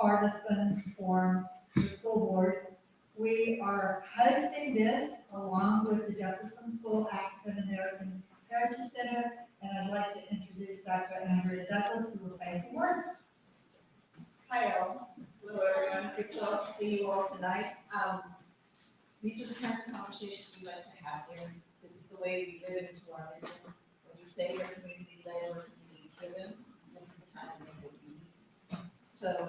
nonpartisan form for the school board. We are hosting this along with the Jefferson School African American Heritage Center, and I'd like to introduce Dr. Andrea Douglas, who will say a few words. Hi all. Hello everyone. Good to see you all tonight. These are the kinds of conversations we like to have here. This is the way we live into our mission. When we say we're community led, we're community driven. This is the kind of thing that we need. So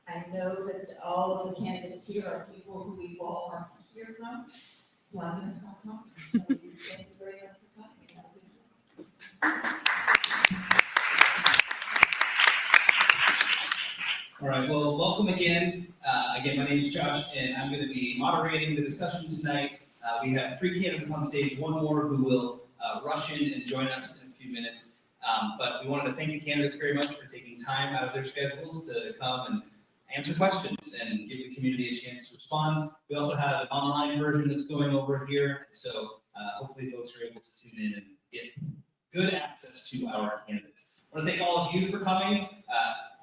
I know that all of the candidates here are people who we all want to hear from. So I'm going to stop talking. So thank you very much for coming. Have a good day. All right, well, welcome again. Again, my name is Josh, and I'm going to be moderating the discussion tonight. We have 3 candidates on stage, 1 more who will rush in and join us in a few minutes. But we wanted to thank the candidates very much for taking time out of their schedules to come and answer questions and give the community a chance to respond. We also have an online version that's going over here, so hopefully folks are able to tune in and get good access to our candidates. I want to thank all of you for coming.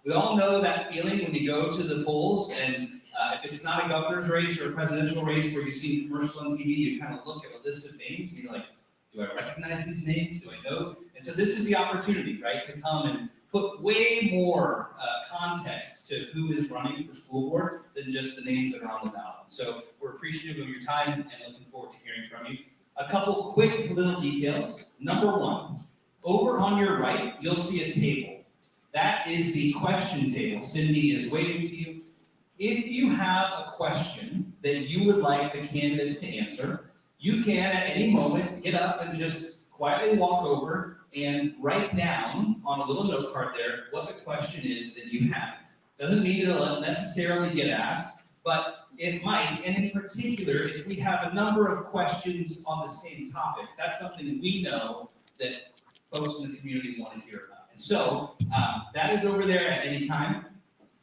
We all know that feeling when you go to the polls, and if it's not a governor's race or a presidential race where you see commercials on TV, you kind of look at a list of names and you're like, do I recognize these names? Do I know? And so this is the opportunity, right, to come and put way more context to who is running for school board than just the names that are on the ballot. So we're appreciative of your time and looking forward to hearing from you. A couple quick little details. Number 1, over on your right, you'll see a table. That is the question table. Cindy is waving to you. If you have a question that you would like the candidates to answer, you can at any moment get up and just quietly walk over and write down on a little note card there what the question is that you have. Doesn't mean it'll necessarily get asked, but it might. And in particular, if we have a number of questions on the same topic, that's something we know that folks in the community want to hear about. And so that is over there at any time.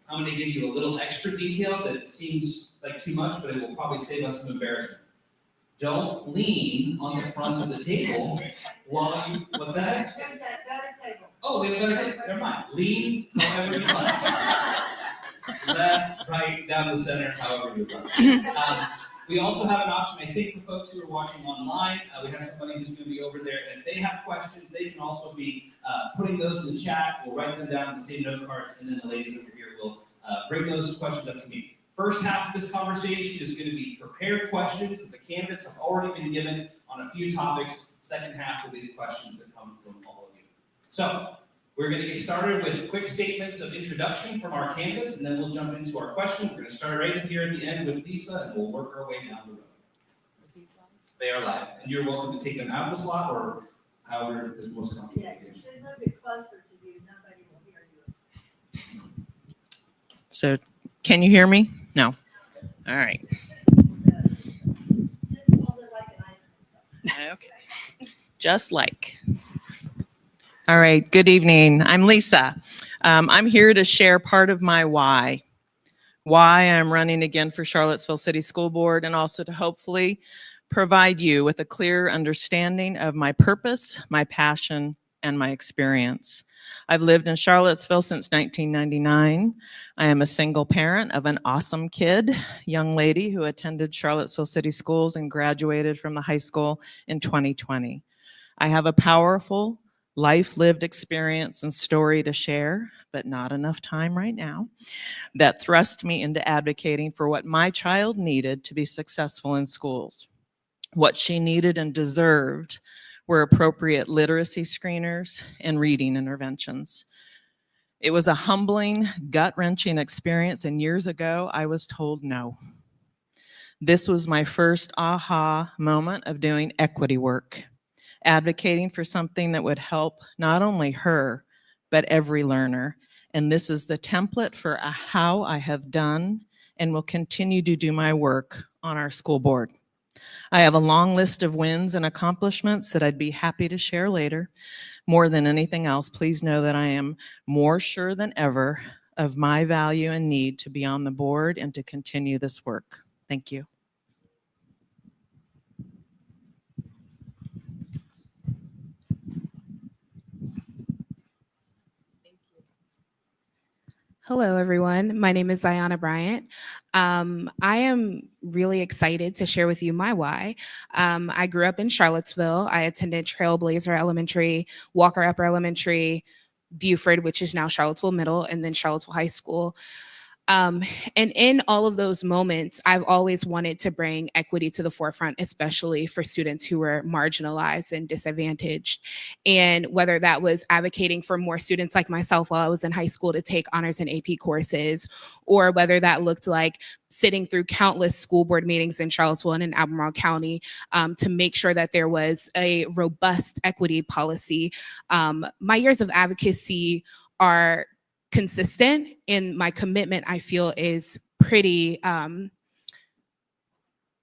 I'm going to give you a little extra detail that seems like too much, but it will probably save us some embarrassment. Don't lean on the front of the table while you, what's that? Change that better table. Oh, we have a better table, never mind. Lean however you like. Left, right, down the center, however you like. We also have an option, I think, for folks who are watching online. We have somebody who's going to be over there. And if they have questions, they can also be putting those in the chat. We'll write them down in the same note cards, and then the ladies over here will bring those questions up to me. First half of this conversation is going to be prepared questions that the candidates have already been given on a few topics. Second half will be the questions that come from all of you. So we're going to get started with quick statements of introduction from our candidates, and then we'll jump into our questions. We're going to start right here at the end with Lisa, and we'll work our way down the road. They are live, and you're welcome to take them out of the slot or however is most comfortable. Yeah, you should move it closer to you. Nobody will hear you. So, can you hear me? No. All right. Just hold it like an ice cream. Okay. Just like. All right. Good evening. I'm Lisa. I'm here to share part of my why I'm running again for Charlottesville City School Board, and also to hopefully provide you with a clear understanding of my purpose, my passion, and my experience. I've lived in Charlottesville since 1999. I am a single parent of an awesome kid, young lady who attended Charlottesville City Schools and graduated from the high school in 2020. I have a powerful life-lived experience and story to share, but not enough time right now, that thrust me into advocating for what my child needed to be successful in schools. What she needed and deserved were appropriate literacy screeners and reading interventions. It was a humbling, gut-wrenching experience, and years ago, I was told no. This was my first aha moment of doing equity work, advocating for something that would help not only her, but every learner. And this is the template for how I have done and will continue to do my work on our school board. I have a long list of wins and accomplishments that I'd be happy to share later. More than anything else, please know that I am more sure than ever of my value and need to be on the board and to continue this work. Thank you. Hello, everyone. My name is Zyahna Bryant. I am really excited to share with you my why. I grew up in Charlottesville. I attended Trailblazer Elementary, Walker Upper Elementary, Buford, which is now Charlottesville Middle, and then Charlottesville High School. Um, and in all of those moments, I've always wanted to bring equity to the forefront, especially for students who were marginalized and disadvantaged. And whether that was advocating for more students like myself while I was in high school to take honors and AP courses, or whether that looked like sitting through countless school board meetings in Charlottesville and in Albemarle County to make sure that there was a robust equity policy. My years of advocacy are consistent, and my commitment, I feel, is pretty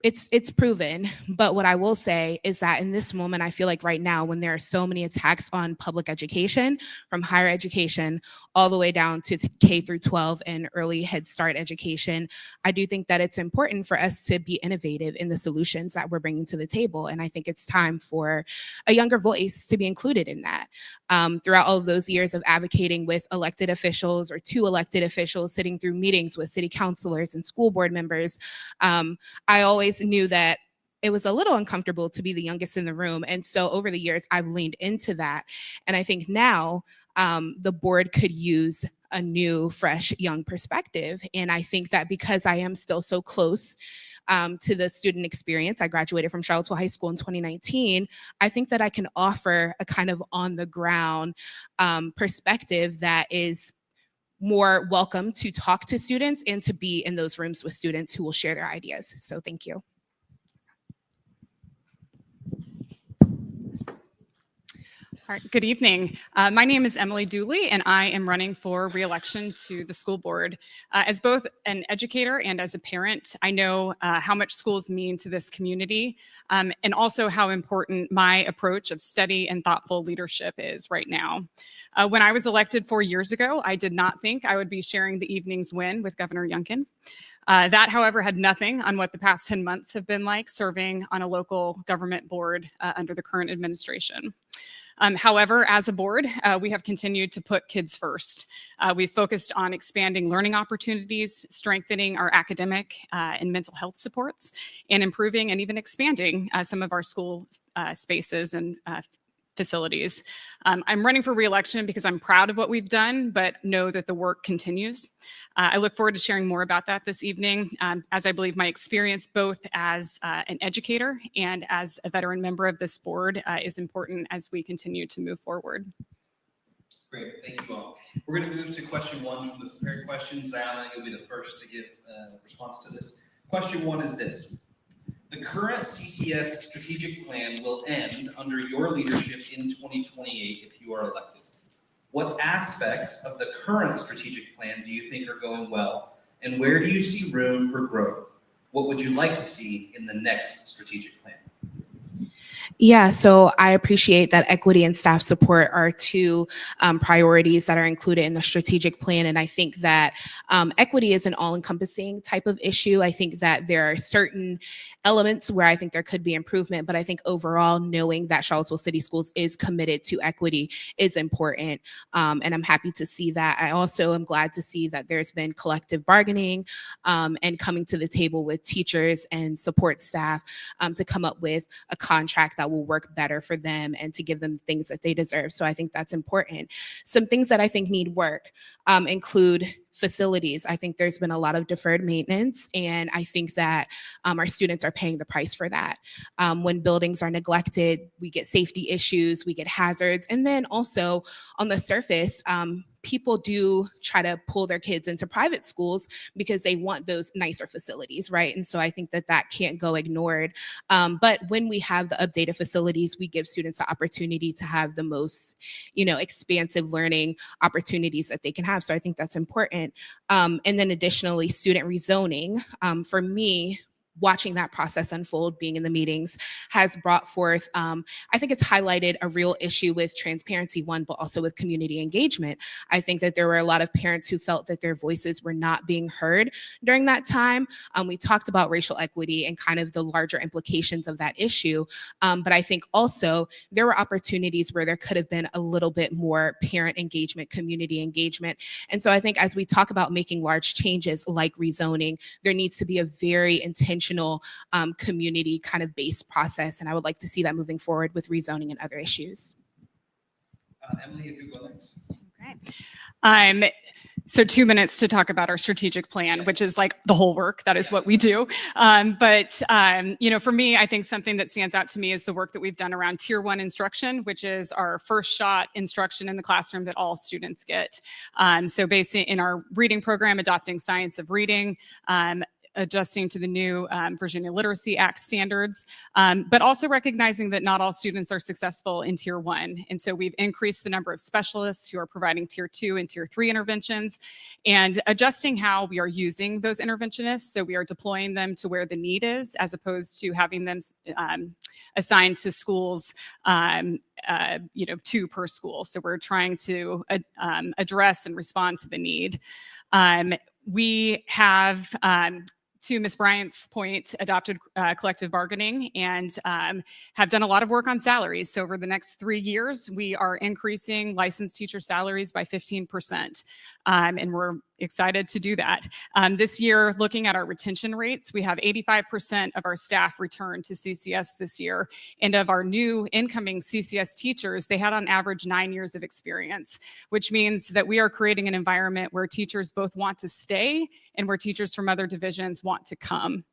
it's proven. But what I will say is that in this moment, I feel like right now, when there are so many attacks on public education, from higher education all the way down to K through 12 and early Head Start education, I do think that it's important for us to be innovative in the solutions that we're bringing to the table. And I think it's time for a younger voice to be included in that. Throughout all of those years of advocating with elected officials or to elected officials, sitting through meetings with city councilors and school board members, I always knew that it was a little uncomfortable to be the youngest in the room. And so over the years, I've leaned into that. And I think now the board could use a new, fresh, young perspective. And I think that because I am still so close to the student experience, I graduated from Charlottesville High School in 2019, I think that I can offer a kind of on the ground perspective that is more welcome to talk to students and to be in those rooms with students who will share their ideas. So thank you. All right, good evening. My name is Emily Dooley, and I am running for re-election to the school board. As both an educator and as a parent, I know how much schools mean to this community, and also how important my approach of steady and thoughtful leadership is right now. When I was elected 4 years ago, I did not think I would be sharing the evening's win with Governor Youngkin. That, however, had nothing on what the past 10 months have been like serving on a local government board under the current administration. However, as a board, we have continued to put kids first. We've focused on expanding learning opportunities, strengthening our academic and mental health supports, and improving and even expanding some of our school spaces and facilities. I'm running for re-election because I'm proud of what we've done, but know that the work continues. I look forward to sharing more about that this evening, as I believe my experience both as an educator and as a veteran member of this board is important as we continue to move forward. Great, thank you all. We're going to move to question one from the prepared questions. Zyahna, you'll be the first to give a response to this. Question one is this. The current CCS strategic plan will end under your leadership in 2028 if you are elected. What aspects of the current strategic plan do you think are going well, and where do you see room for growth? What would you like to see in the next strategic plan? Yeah, so I appreciate that equity and staff support are two priorities that are included in the strategic plan. And I think that equity is an all-encompassing type of issue. I think that there are certain elements where I think there could be improvement, but I think overall knowing that Charlottesville City Schools is committed to equity is important. And I'm happy to see that. I also am glad to see that there's been collective bargaining and coming to the table with teachers and support staff to come up with a contract that will work better for them and to give them things that they deserve. So I think that's important. Some things that I think need work include facilities. I think there's been a lot of deferred maintenance, and I think that our students are paying the price for that. When buildings are neglected, we get safety issues, we get hazards, and then also on the surface, people do try to pull their kids into private schools because they want those nicer facilities, right? And so I think that that can't go ignored. But when we have the updated facilities, we give students the opportunity to have the most, expansive learning opportunities that they can have. So I think that's important. And then additionally, student rezoning. For me, watching that process unfold, being in the meetings, has brought forth, I think it's highlighted a real issue with transparency, one, but also with community engagement. I think that there were a lot of parents who felt that their voices were not being heard during that time. We talked about racial equity and kind of the larger implications of that issue. But I think also there were opportunities where there could have been a little bit more parent engagement, community engagement. And so I think as we talk about making large changes like rezoning, there needs to be a very intentional community kind of based process. And I would like to see that moving forward with rezoning and other issues. Emily, if you go next. Okay. So 2 minutes to talk about our strategic plan, which is like the whole work. That is what we do. But for me, I think something that stands out to me is the work that we've done around Tier 1 instruction, which is our first shot instruction in the classroom that all students get. So basically in our reading program, adopting science of reading, adjusting to the new Virginia Literacy Act standards, but also recognizing that not all students are successful in Tier 1. And so we've increased the number of specialists who are providing Tier 2 and Tier 3 interventions and adjusting how we are using those interventionists. So we are deploying them to where the need is, as opposed to having them assigned to schools, 2 per school. So we're trying to address and respond to the need. We have, to Ms. Bryant's point, adopted collective bargaining and have done a lot of work on salaries. So over the next 3 years, we are increasing licensed teacher salaries by 15%. And we're excited to do that. This year, looking at our retention rates, we have 85% of our staff return to CCS this year. And of our new incoming CCS teachers, they had on average 9 years of experience, which means that we are creating an environment where teachers both want to stay and where teachers from other divisions want to come.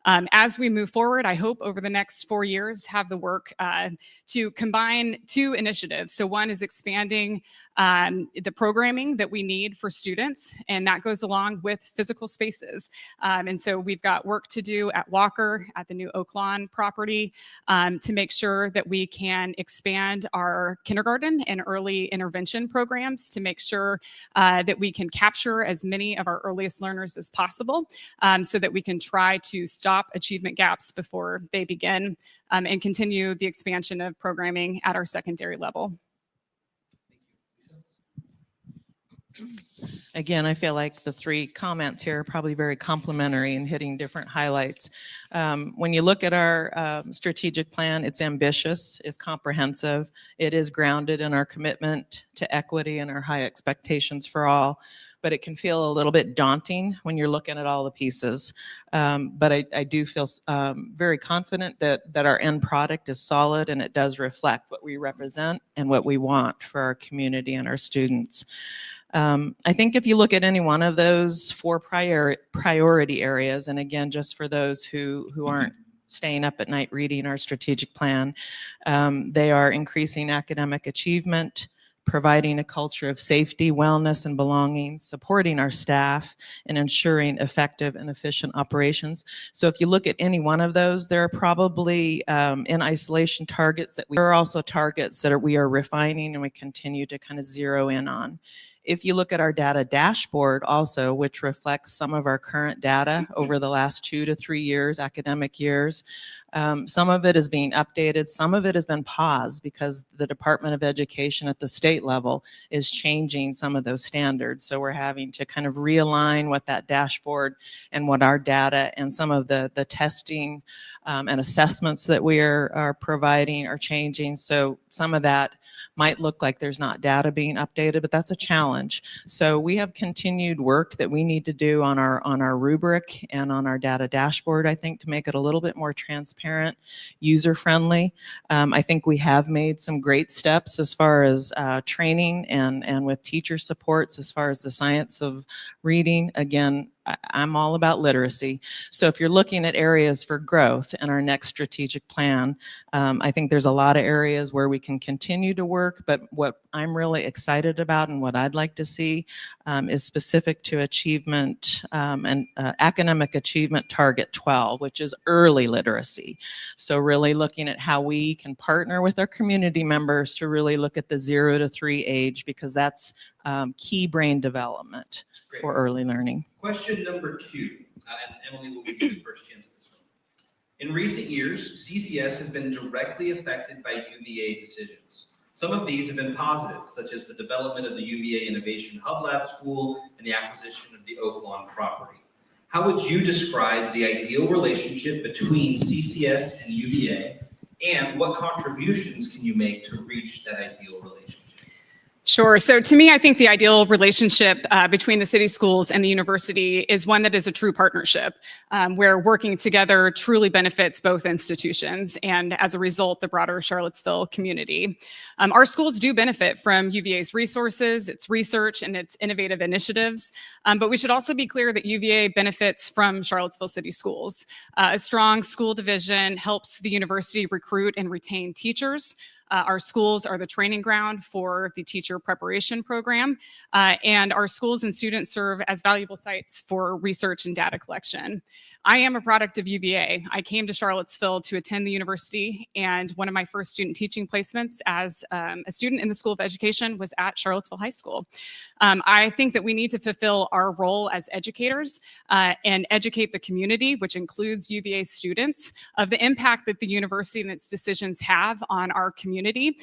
As we move forward, I hope over the next 4 years have the work to combine 2 initiatives. So one is expanding the programming that we need for students, and that goes along with physical spaces. And so we've got work to do at Walker, at the new Oak Lawn property, to make sure that we can expand our kindergarten and early intervention programs to make sure that we can capture as many of our earliest learners as possible, so that we can try to stop achievement gaps before they begin, and continue the expansion of programming at our secondary level. Again, I feel like the 3 comments here are probably very complementary and hitting different highlights. When you look at our strategic plan, it's ambitious, it's comprehensive, it is grounded in our commitment to equity and our high expectations for all, but it can feel a little bit daunting when you're looking at all the pieces. But I do feel very confident that our end product is solid and it does reflect what we represent and what we want for our community and our students. I think if you look at any one of those 4 priority areas, and again, just for those who aren't staying up at night reading our strategic plan, they are increasing academic achievement, providing a culture of safety, wellness, and belonging, supporting our staff, and ensuring effective and efficient operations. So if you look at any one of those, there are probably in isolation targets that there are also targets that we are refining and we continue to kind of zero in on. If you look at our data dashboard also, which reflects some of our current data over the last 2 to 3 years, academic years, some of it is being updated, some of it has been paused because the Department of Education at the state level is changing some of those standards. So we're having to kind of realign what that dashboard and what our data and some of the testing and assessments that we are providing are changing. So some of that might look like there's not data being updated, but that's a challenge. So we have continued work that we need to do on our rubric and on our data dashboard, I think, to make it a little bit more transparent, user-friendly. I think we have made some great steps as far as training and with teacher supports as far as the science of reading. Again, I'm all about literacy. So if you're looking at areas for growth in our next strategic plan, I think there's a lot of areas where we can continue to work, but what I'm really excited about and what I'd like to see is specific to achievement and academic achievement target 12, which is early literacy. So really looking at how we can partner with our community members to really look at the 0 to 3 age, because that's key brain development for early learning. Question number 2, and Emily will give you the first chance at this In recent years, CCS has been directly affected by UVA decisions. Some of these have been positive, such as the development of the UVA Innovation Hub Lab School and the acquisition of the Oak Lawn property. How would you describe the ideal relationship between CCS and UVA, and what contributions can you make to reach that ideal relationship? Sure. So to me, I think the ideal relationship between the city schools and the university is one that is a true partnership, where working together truly benefits both institutions and, as a result, the broader Charlottesville community. Our schools do benefit from UVA's resources, its research, and its innovative initiatives, but we should also be clear that UVA benefits from Charlottesville City Schools. A strong school division helps the university recruit and retain teachers. Our schools are the training ground for the teacher preparation program, and our schools and students serve as valuable sites for research and data collection. I am a product of UVA. I came to Charlottesville to attend the university, and one of my first student teaching placements as a student in the School of Education was at Charlottesville High School. I think that we need to fulfill our role as educators and educate the community, which includes UVA students, of the impact that the university and its decisions have on our community,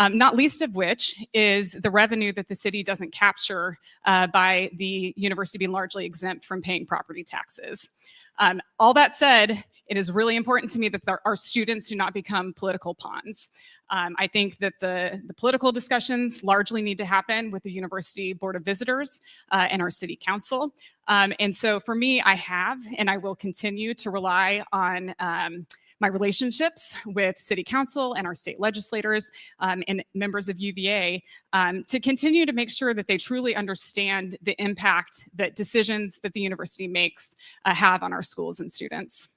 not least of which is the revenue that the city doesn't capture by the university being largely exempt from paying property taxes. All that said, it is really important to me that our students do not become political pawns. I think that the political discussions largely need to happen with the University Board of Visitors and our City Council. And so for me, I have and I will continue to rely on my relationships with City Council and our state legislators and members of UVA to continue to make sure that they truly understand the impact that decisions that the university makes have on our schools and students.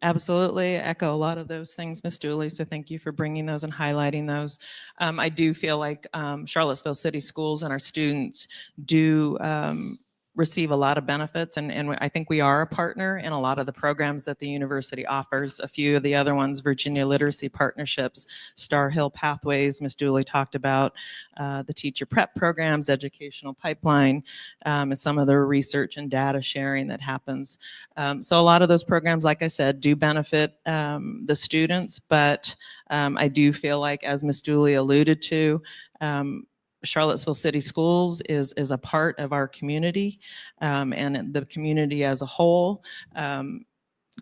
Absolutely echo a lot of those things, Ms. Dooley. So thank you for bringing those and highlighting those. I do feel like Charlottesville City Schools and our students do receive a lot of benefits, and I think we are a partner in a lot of the programs that the university offers. A few of the other ones, Virginia Literacy Partnerships, Star Hill Pathways, Ms. Dooley talked about the teacher prep programs, educational pipeline, and some of the research and data sharing that happens. So a lot of those programs, like I said, do benefit the students, but I do feel like, as Ms. Dooley alluded to, Charlottesville City Schools is a part of our community, and the community as a whole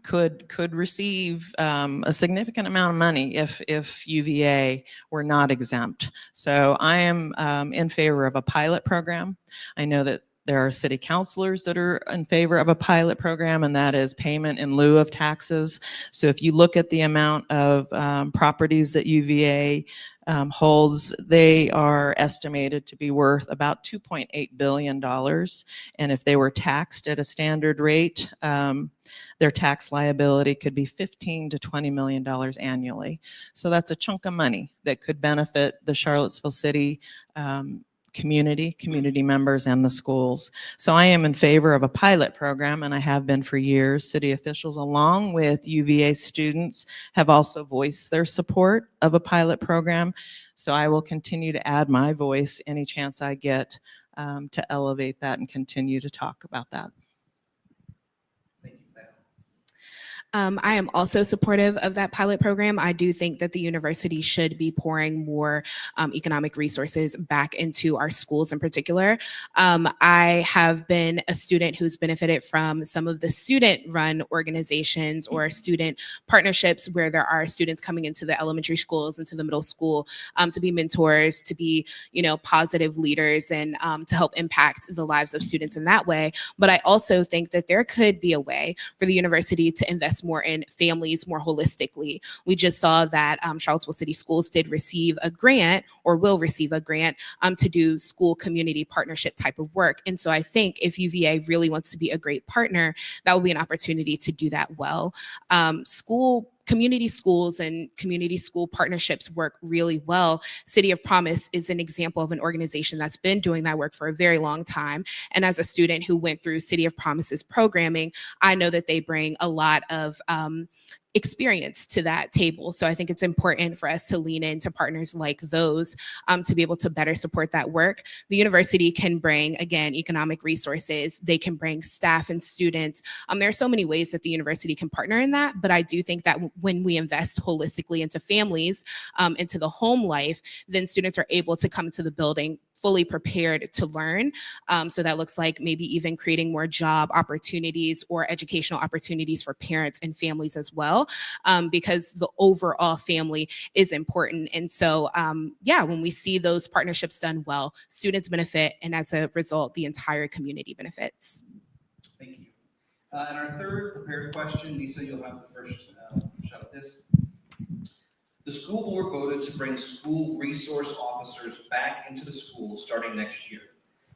could receive a significant amount of money if UVA were not exempt. So I am in favor of a pilot program. I know that there are city councilors that are in favor of a pilot program, and that is payment in lieu of taxes. So if you look at the amount of properties that UVA holds, they are estimated to be worth about $2.8 billion. And if they were taxed at a standard rate, their tax liability could be $15 to $20 million annually. So that's a chunk of money that could benefit the Charlottesville City community members, and the schools. So I am in favor of a pilot program, and I have been for years. City officials, along with UVA students, have also voiced their support of a pilot program. So I will continue to add my voice any chance I get to elevate that and continue to talk about that. I am also supportive of that pilot program. I do think that the university should be pouring more economic resources back into our schools in particular. I have been a student who's benefited from some of the student-run organizations or student partnerships where there are students coming into the elementary schools, into the middle school, to be mentors, to be, positive leaders, and to help impact the lives of students in that way. But I also think that there could be a way for the university to invest more in families more holistically. We just saw that Charlottesville City Schools did receive a grant, or will receive a grant, to do school community partnership type of work. And so I think if UVA really wants to be a great partner, that will be an opportunity to do that well. Community schools and community school partnerships work really well. City of Promise is an example of an organization that's been doing that work for a very long time. And as a student who went through City of Promise's programming, I know that they bring a lot of experience to that table. So I think it's important for us to lean into partners like those to be able to better support that work. The university can bring, again, economic resources. They can bring staff and students. There are so many ways that the university can partner in that, but I do think that when we invest holistically into families, into the home life, then students are able to come to the building fully prepared to learn. So that looks like maybe even creating more job opportunities or educational opportunities for parents and families as well, because the overall family is important. And so, yeah, when we see those partnerships done well, students benefit, and as a result, the entire community benefits. Thank you. And our third prepared question, Lisa, you'll have the first shot at this. The school board voted to bring school resource officers back into the school starting next year.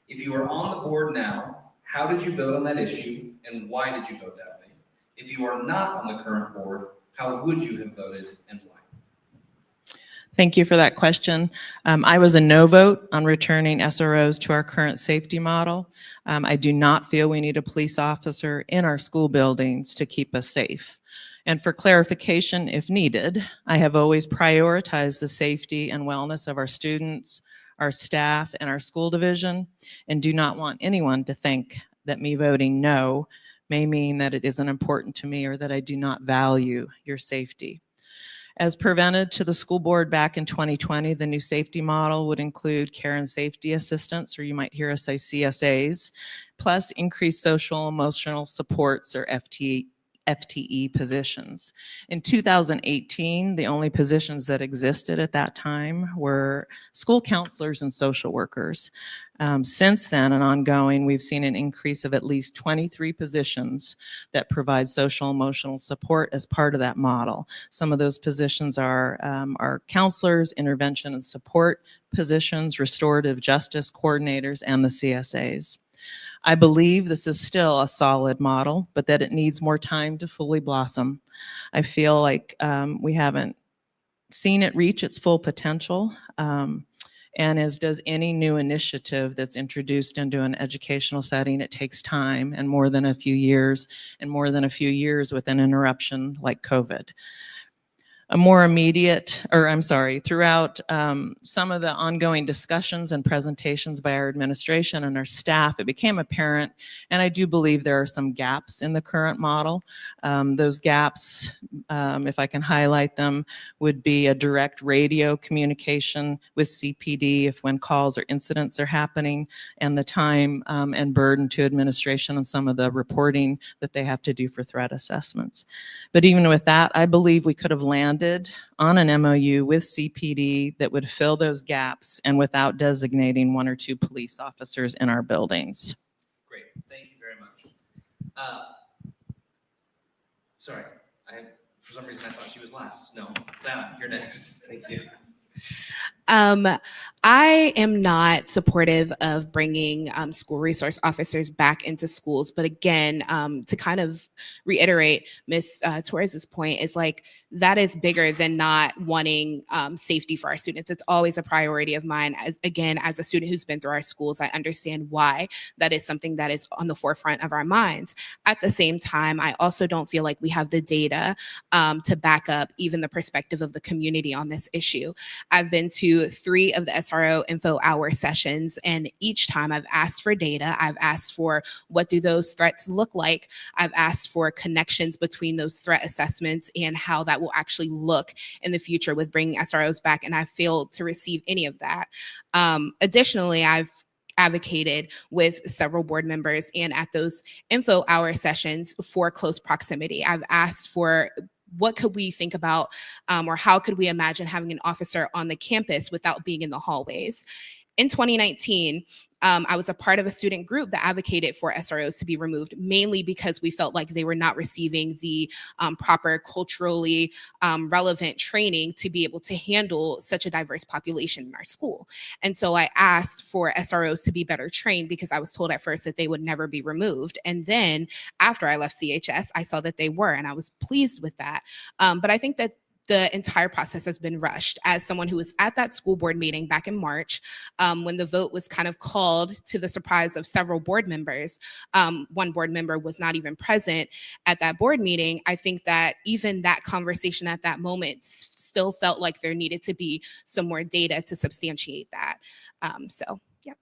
If you are on the board now, how did you vote on that issue, and why did you vote that way? If you are not on the current board, how would you have voted and why? Thank you for that question. I was a no vote on returning SROs to our current safety model. I do not feel we need a police officer in our school buildings to keep us safe. And for clarification, if needed, I have always prioritized the safety and wellness of our students, our staff, and our school division, and do not want anyone to think that me voting no may mean that it isn't important to me or that I do not value your safety. As presented to the school board back in 2020, the new safety model would include care and safety assistants, or you might hear us say CSAs, plus increased social emotional supports, or FTE positions. In 2018, the only positions that existed at that time were school counselors and social workers. Since then and ongoing, we've seen an increase of at least 23 positions that provide social emotional support as part of that model. Some of those positions are counselors, intervention and support positions, restorative justice coordinators, and the CSAs. I believe this is still a solid model, but that it needs more time to fully blossom. I feel like we haven't seen it reach its full potential. And as does any new initiative that's introduced into an educational setting, it takes time and more than a few years, with an interruption like COVID. A more immediate, throughout some of the ongoing discussions and presentations by our administration and our staff, it became apparent, and I do believe there are some gaps in the current model. Those gaps, if I can highlight them, would be a direct radio communication with CPD if when calls or incidents are happening, and the time and burden to administration and some of the reporting that they have to do for threat assessments. But even with that, I believe we could have landed on an MOU with CPD that would fill those gaps and without designating 1 or 2 police officers in our buildings. Great, thank you very much. Sorry, for some reason I thought she was last. No, Zyahna, you're next. Thank you. I am not supportive of bringing school resource officers back into schools. But again, to kind of reiterate Ms. Torres's point, is like that is bigger than not wanting safety for our students. It's always a priority of mine. As a student who's been through our schools, I understand why that is something that is on the forefront of our minds. At the same time, I also don't feel like we have the data to back up even the perspective of the community on this issue. I've been to 3 of the SRO info hour sessions, and each time I've asked for data. I've asked for what do those threats look like. I've asked for connections between those threat assessments and how that will actually look in the future with bringing SROs back, and I failed to receive any of that. Additionally, I've advocated with several board members and at those info hour sessions for close proximity. I've asked for what could we think about or how could we imagine having an officer on the campus without being in the hallways? In 2019, I was a part of a student group that advocated for SROs to be removed, mainly because we felt like they were not receiving the proper culturally relevant training to be able to handle such a diverse population in our school. And so I asked for SROs to be better trained because I was told at first that they would never be removed. And then after I left CHS, I saw that they were, and I was pleased with that. But I think that the entire process has been rushed. As someone who was at that school board meeting back in March, when the vote was kind of called to the surprise of several board members, one board member was not even present at that board meeting. I think that even that conversation at that moment still felt like there needed to be some more data to substantiate that. So, yeah.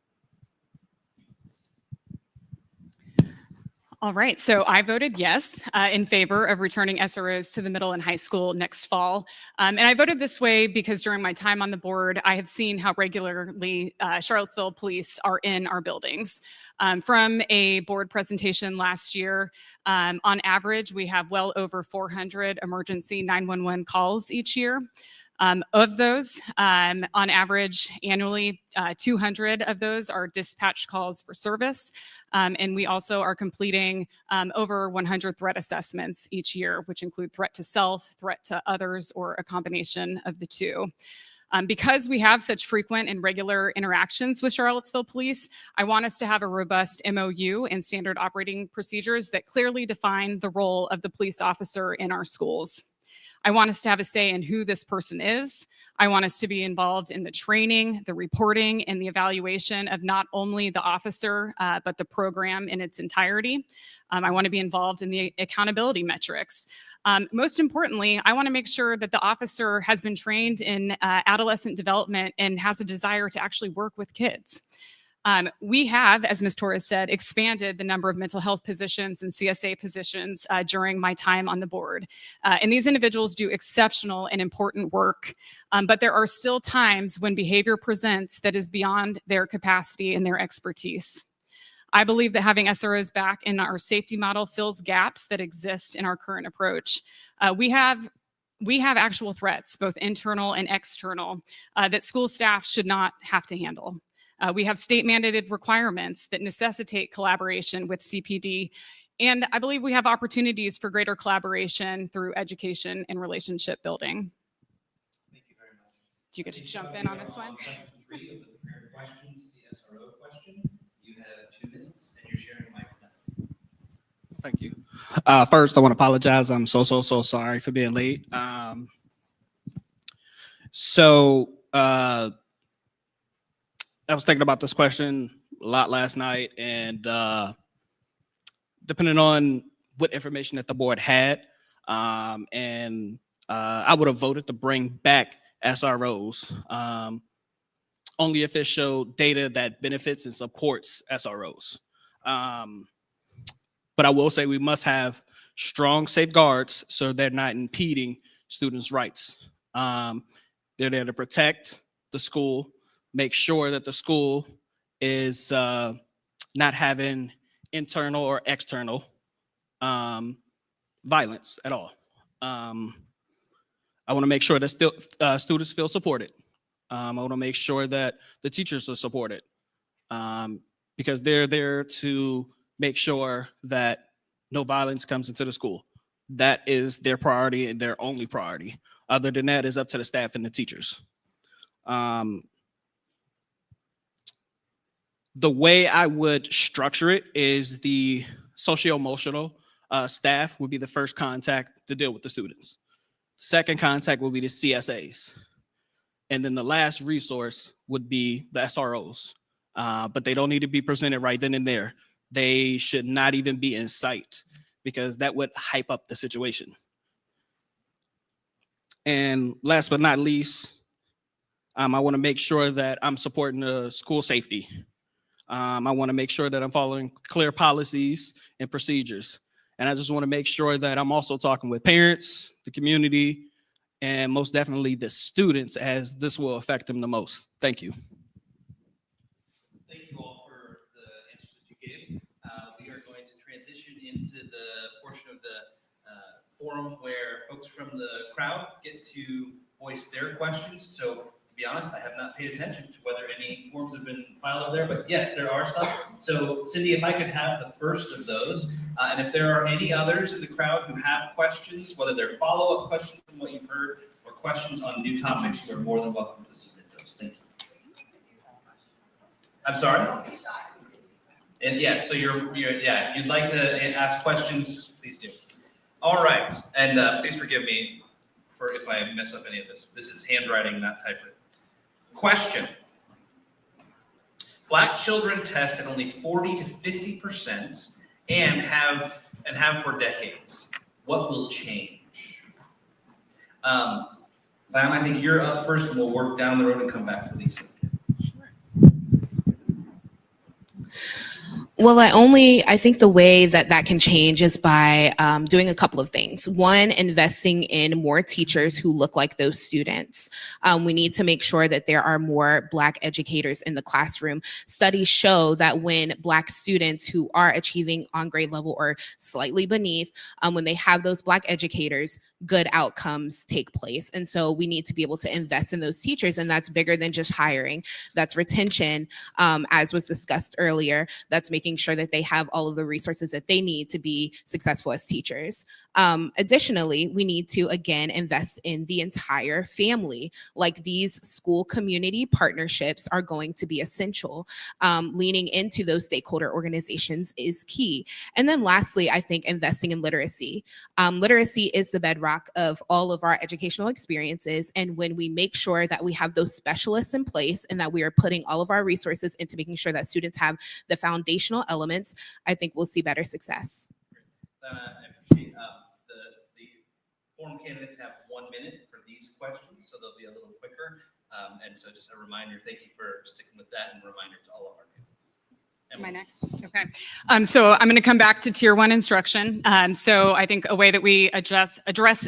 All right, so I voted yes in favor of returning SROs to the middle and high school next fall. And I voted this way because during my time on the board, I have seen how regularly Charlottesville police are in our buildings. From a board presentation last year, on average, we have well over 400 emergency 911 calls each year. Of those, on average, annually, 200 of those are dispatch calls for service. And we also are completing over 100 threat assessments each year, which include threat to self, threat to others, or a combination of the two. Because we have such frequent and regular interactions with Charlottesville police, I want us to have a robust MOU and standard operating procedures that clearly define the role of the police officer in our schools. I want us to have a say in who this person is. I want us to be involved in the training, the reporting, and the evaluation of not only the officer, but the program in its entirety. I want to be involved in the accountability metrics. Most importantly, I want to make sure that the officer has been trained in adolescent development and has a desire to actually work with kids. We have, as Ms. Torres said, expanded the number of mental health positions and CSA positions during my time on the board. And these individuals do exceptional and important work, but there are still times when behavior presents that is beyond their capacity and their expertise. I believe that having SROs back in our safety model fills gaps that exist in our current approach. We have actual threats, both internal and external, that school staff should not have to handle. We have state-mandated requirements that necessitate collaboration with CPD, and I believe we have opportunities for greater collaboration through education and relationship building. Thank you very much. Do you get to jump in on this one? Question 3 of the prepared questions, the SRO question. You have 2 minutes, and you're sharing a microphone. Thank you. First, I want to apologize. I'm so sorry for being late. I was thinking about this question a lot last night, and depending on what information that the board had, I would have voted to bring back SROs, only if it showed data that benefits and supports SROs. But I will say we must have strong safeguards so they're not impeding students' rights. They're there to protect the school, make sure that the school is not having internal or external violence at all. I want to make sure that students feel supported. I want to make sure that the teachers are supported because they're there to make sure that no violence comes into the school. That is their priority and their only priority. Other than that, it's up to the staff and the teachers. The way I would structure it is the socio-emotional staff would be the first contact to deal with the students. Second contact will be the CSAs. And then the last resource would be the SROs. But they don't need to be presented right then and there. They should not even be in sight because that would hype up the situation. And last but not least, I want to make sure that I'm supporting the school safety. I want to make sure that I'm following clear policies and procedures. And I just want to make sure that I'm also talking with parents, the community, and most definitely the students, as this will affect them the most. Thank you. Thank you all for the answers that you gave. We are going to transition into the portion of the forum where folks from the crowd get to voice their questions. So to be honest, I have not paid attention to whether any forms have been filed over there, but yes, there are some. So Cindy, if I could have the first of those, and if there are any others in the crowd who have questions, whether they're follow-up questions from what you've heard or questions on new topics, you are more than welcome to submit those. Thank you. I'm sorry? And yes, so yeah, if you'd like to ask questions, please do. All right, and please forgive me for if I mess up any of this. This is handwriting, not typewritten. Question. Black children test at only 40 to 50% and have for decades. What will change? Zyahna, I think you're up first, and we'll work down the road and come back to Lisa. Well, I think the way that can change is by doing a couple of things. One, investing in more teachers who look like those students. We need to make sure that there are more Black educators in the classroom. Studies show that when Black students who are achieving on grade level or slightly beneath, when they have those Black educators, good outcomes take place. And so we need to be able to invest in those teachers, and that's bigger than just hiring. That's retention, as was discussed earlier. That's making sure that they have all of the resources that they need to be successful as teachers. Additionally, we need to, again, invest in the entire family. Like, these school community partnerships are going to be essential. Leaning into those stakeholder organizations is key. And then lastly, I think investing in literacy. Literacy is the bedrock of all of our educational experiences. And when we make sure that we have those specialists in place and that we are putting all of our resources into making sure that students have the foundational elements, I think we'll see better success. I appreciate the forum candidates have 1 minute for these questions, so they'll be a little quicker. And so just a reminder, thank you for sticking with that, and a reminder to all of our candidates. Am I next? Okay. So I'm going to come back to Tier 1 instruction. So I think a way that we address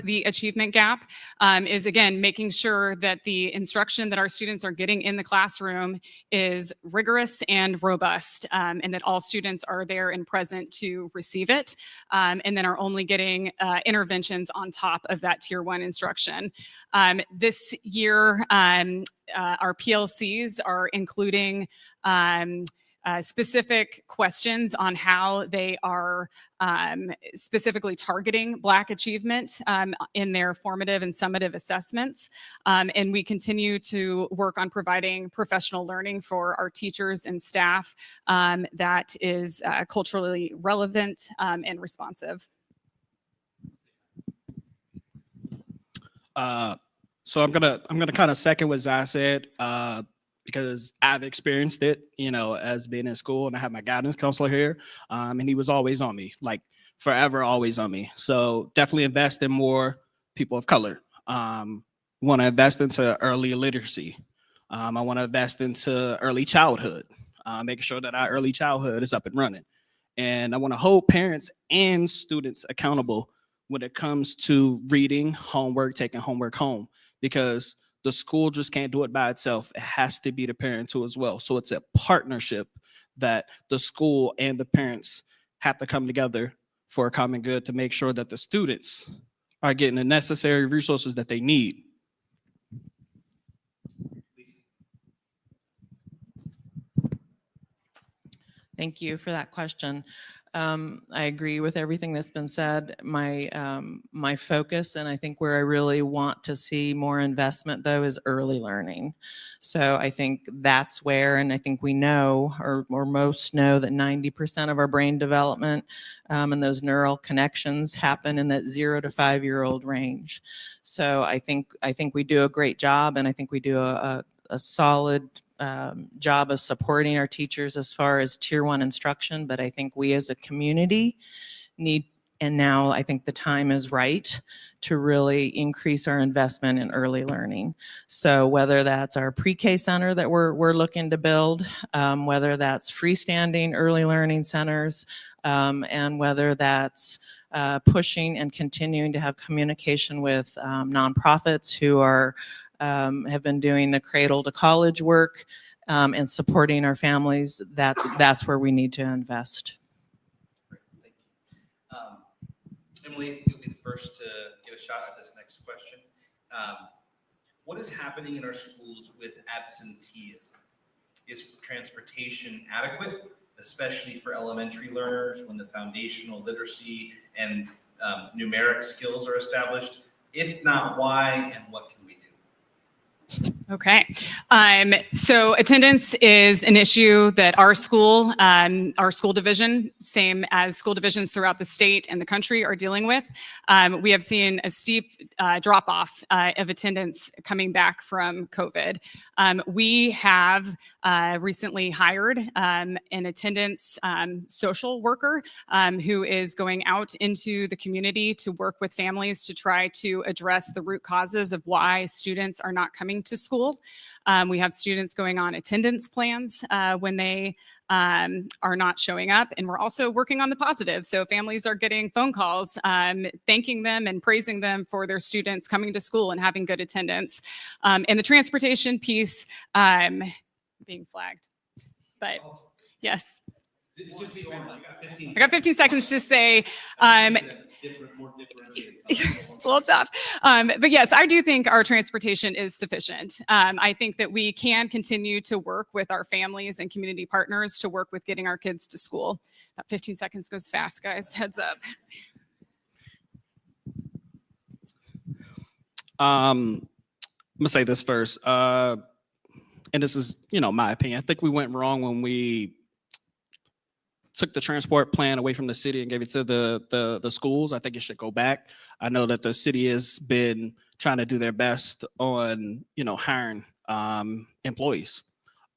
the achievement gap is, again, making sure that the instruction that our students are getting in the classroom is rigorous and robust, and that all students are there and present to receive it, and then are only getting interventions on top of that Tier 1 instruction. This year, our PLCs are including specific questions on how they are specifically targeting Black achievement in their formative and summative assessments. And we continue to work on providing professional learning for our teachers and staff that is culturally relevant and responsive. So I'm gonna kind of second what Zai said, because I've experienced it, as being in school, and I have my guidance counselor here, and he was always on me, like forever, always on me. So definitely invest in more people of color. Want to invest into early literacy. I want to invest into early childhood, making sure that our early childhood is up and running. And I want to hold parents and students accountable when it comes to reading, homework, taking homework home, because the school just can't do it by itself. It has to be the parent too as well. So it's a partnership that the school and the parents have to come together for a common good to make sure that the students are getting the necessary resources that they need. Thank you for that question. I agree with everything that's been said. My focus, and I think where I really want to see more investment, though, is early learning. So I think that's where, and I think we know, or most know, that 90% of our brain development and those neural connections happen in that 0 to 5-year-old range. So I think we do a great job, and I think we do a solid job of supporting our teachers as far as Tier 1 instruction, but I think we as a community need, and now I think the time is right to really increase our investment in early learning. So whether that's our pre-K center that we're looking to build, whether that's freestanding early learning centers, and whether that's pushing and continuing to have communication with nonprofits who are have been doing the cradle to college work and supporting our families, that's where we need to invest. Great, thank you. Emily, you'll be the first to get a shot at this next question. What is happening in our schools with absenteeism? Is transportation adequate, especially for elementary learners, when the foundational literacy and numeric skills are established? If not, why, and what can we do? Okay. So attendance is an issue that our school division, same as school divisions throughout the state and the country, are dealing with. We have seen a steep drop off of attendance coming back from COVID. We have recently hired an attendance social worker who is going out into the community to work with families to try to address the root causes of why students are not coming to school. We have students going on attendance plans when they are not showing up. And we're also working on the positive. So families are getting phone calls thanking them and praising them for their students coming to school and having good attendance. And the transportation piece being flagged. But yes. It's just the orange. I got 15 seconds to say, it's a little tough. But yes, I do think our transportation is sufficient. I think that we can continue to work with our families and community partners to work with getting our kids to school. That 15 seconds goes fast, guys. Heads up. I'm gonna say this first, and this is, my opinion. I think we went wrong when we took the transport plan away from the city and gave it to the schools. I think it should go back. I know that the city has been trying to do their best on, hiring employees.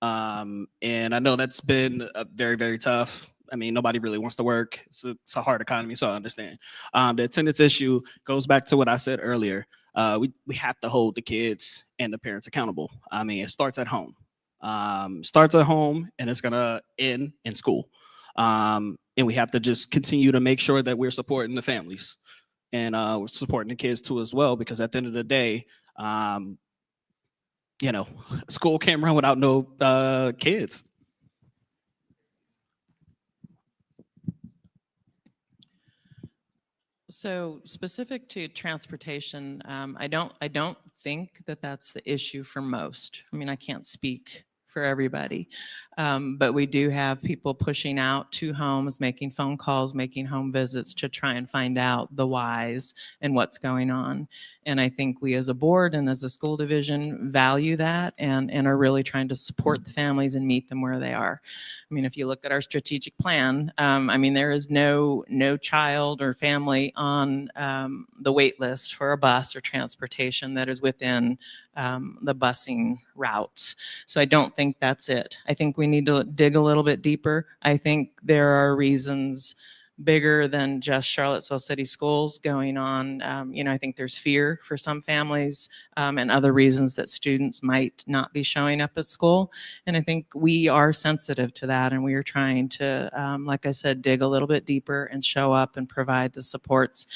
And I know that's been very, very tough. I mean, nobody really wants to work. It's a hard economy, so I understand. The attendance issue goes back to what I said earlier. We have to hold the kids and the parents accountable. I mean, it starts at home. Starts at home, and it's gonna end in school. And we have to just continue to make sure that we're supporting the families and we're supporting the kids too as well, because at the end of the day, school can't run without no kids. So specific to transportation, I don't think that that's the issue for most. I mean, I can't speak for everybody, but we do have people pushing out to homes, making phone calls, making home visits to try and find out the whys and what's going on. And I think we as a board and as a school division value that and are really trying to support the families and meet them where they are. I mean, if you look at our strategic plan, there is no child or family on the wait list for a bus or transportation that is within the busing routes. So I don't think that's it. I think we need to dig a little bit deeper. I think there are reasons bigger than just Charlottesville City Schools going on. I think there's fear for some families and other reasons that students might not be showing up at school. And I think we are sensitive to that, and we are trying to, like I said, dig a little bit deeper and show up and provide the supports.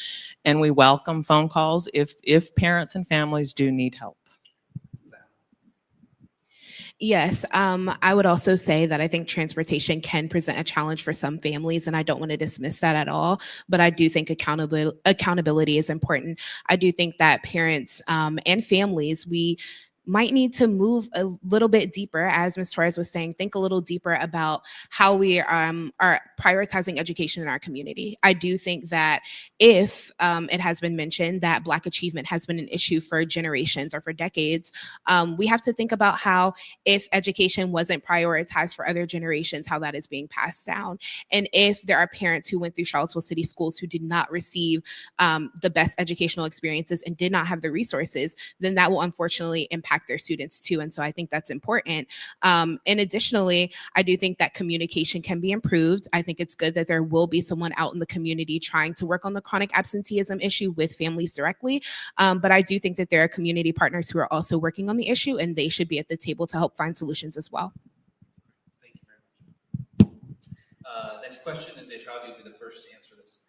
And we welcome phone calls if parents and families do need help. Yes, I would also say that I think transportation can present a challenge for some families, and I don't want to dismiss that at all. But I do think accountability is important. I do think that parents and families, we might need to move a little bit deeper, as Ms. Torres was saying, think a little deeper about how we are prioritizing education in our community. I do think that if it has been mentioned that Black achievement has been an issue for generations or for decades, we have to think about how if education wasn't prioritized for other generations, how that is being passed down. And if there are parents who went through Charlottesville City Schools who did not receive the best educational experiences and did not have the resources, then that will unfortunately impact their students too. And so I think that's important. And additionally, I do think that communication can be improved. I think it's good that there will be someone out in the community trying to work on the chronic absenteeism issue with families directly. But I do think that there are community partners who are also working on the issue, and they should be at the table to help find solutions as well. Thank you very much. Next question, and Dashad, you'll be the first to answer this.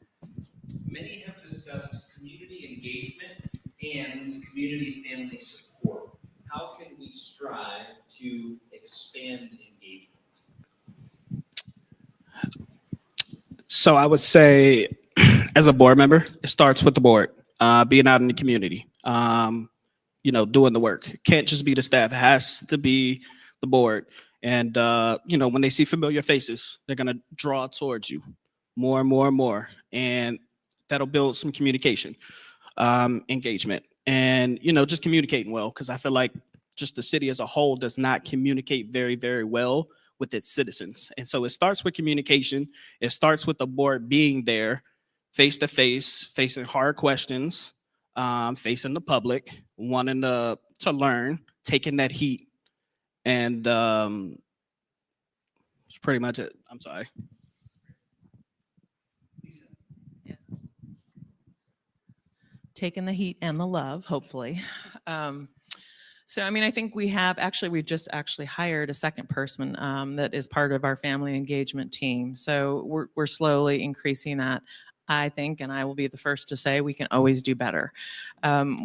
Many have discussed community engagement and community family support. How can we strive to expand engagement? So I would say, as a board member, it starts with the board, being out in the community, doing the work. It can't just be the staff. It has to be the board. And, when they see familiar faces, they're going to draw towards you more and more and more. And that'll build some communication, engagement. And, just communicating well, because I feel like just the city as a whole does not communicate very, very well with its citizens. And so it starts with communication. It starts with the board being there face to face, facing hard questions, facing the public, wanting to learn, taking that heat. And that's pretty much it. I'm sorry. Taking the heat and the love, hopefully. So, I mean, I think we've just actually hired a second person that is part of our family engagement team. So we're slowly increasing that, I think, and I will be the first to say we can always do better.